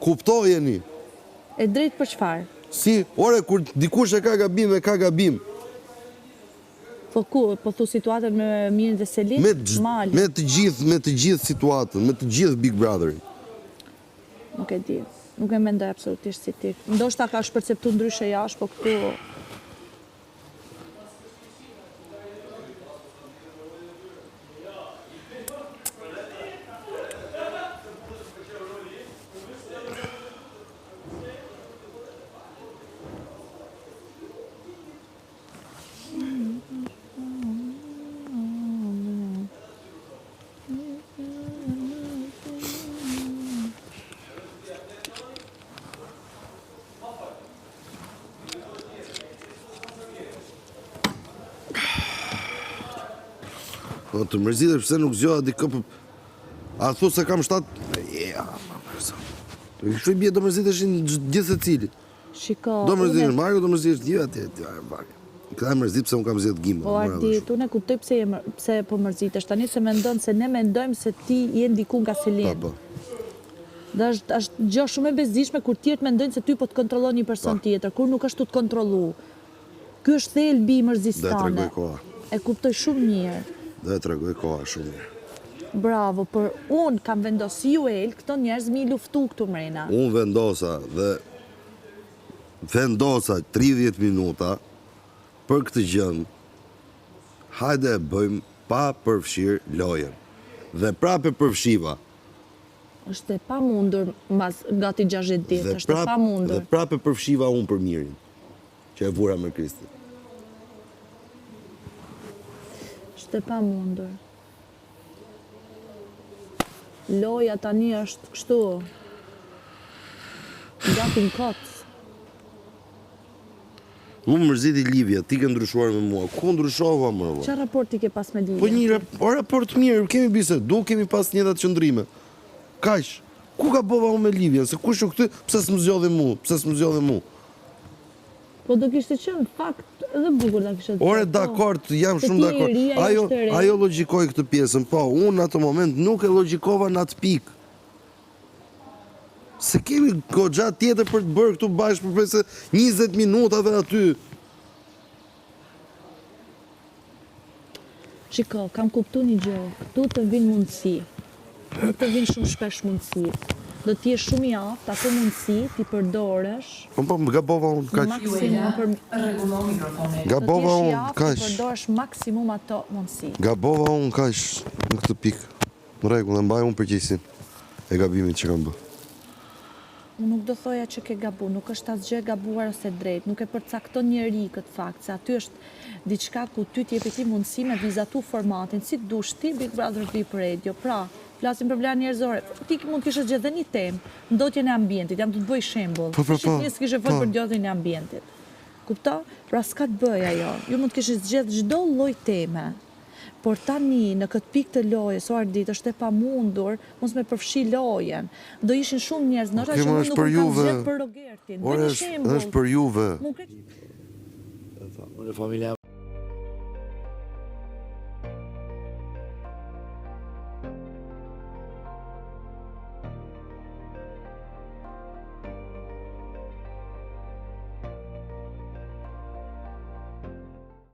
Kuptojeni. E drejt për çfarë? Si, ore, kur dikush e ka gabim, e ka gabim. Po ku, po thu situatën me Mirin dhe Selin? Me të gjithë situatën, me të gjithë Big Brotherin. Nuk e di. Nuk e mendoj absolutisht si ti. Ndoshta ka shperceptu ndryshe jashtë, po këtu Të mërzite pëse nuk zgjoha dikë për... A thu se kam 7... Kështu i bje do mërziteshin gjithë se cili. Shiko... Do mërziteshin Mario, do mërziteshin tjera. Këta e mërzit pëse unë kam zjetë gjimë. Po Ardit, unë e kuptoj pëse po mërzitesh. Tani se mendon se ne mendojmë se ti je ndiku nga Selin. Dhe është gjë shumë e bezdishme kur tjerët mendojnë se ty po të kontrollon një person tjetër, kur nuk është të kontrollu. Ky është thelbi i mërzistane. E kuptoj shumë mirë. Dhe e tregoj koha shumë mirë. Bravo, për unë kam vendosi ju këto njerëz mi luftu këtu mrena. Unë vendosa 30 minuta për këtë gjënë, hajde e bëjmë pa përfshirë lojen. Dhe prape përfshiva. Është e pa mundur gati 60 ditë, është e pa mundur. Dhe prape përfshiva unë për Mirin, që e vura me Kristi. Është e pa mundur. Loja tani është kështu. Gati në kotë. Unë mërziti Livia, ti ke ndryshuar me mua. Ku ndryshova më? Qa raport ti ke pas me Livia? Po një raport mirë, kemi bisedë, kemi pas njëtat qëndrime. Kaq, ku ka bova unë me Livia? Se kush u këtë, pse s'më zgjodhi mu? Po do kishte qenë fakt edhe bukur da kishte. Ore, dakord, jam shumë dakord. Ajo logjikoj këtë pjesën, po, unë në atë moment nuk e logjikova në atë pikë. Se kemi goxha tjetër për të bërë këtu bashkë përpese 20 minuta dhe aty. Shiko, kam kuptu një gjë, këtu të vinë mundësi. Nuk të vinë shumë shpesh mundësi. Do t'je shumë i aftë, ato mundësi t'i përdorësh. Po, më gabova unë, kaq. Gabova unë, kaq. T'i përdorësh maksimum ato mundësi. Gabova unë, kaq, në këtë pikë. Në rregull, e mbaj unë përgjegjësinë e gabimit që kam bë. Unë nuk do thoja që ke gabu, nuk është asgjë e gabuar ose drejt, nuk e përcakton njeri këtë fakt, se aty është diçka ku ty t'jep ti mundësi me vizatu formatin, si dush ti Big Brother VIP Radio, pra, flasim për vlerë njerëzore, ti mund t'kishe gjithë dhe një temë, ndotjen e ambientit, jam të bëj shembull, njësë kishe folë për ndotjen e ambientit. Kupto? Pra s'ka të bëj ajo, ju mund t'kishe gjithë çdo lloj teme. Por tani, në këtë pikë të lojës, o Ardit, është e pa mundur, mos me përfshi lojen. Do ishin shumë njerëz, nështë që mund nuk kanë zgjedhë për Rogertin. Ore, është për juve.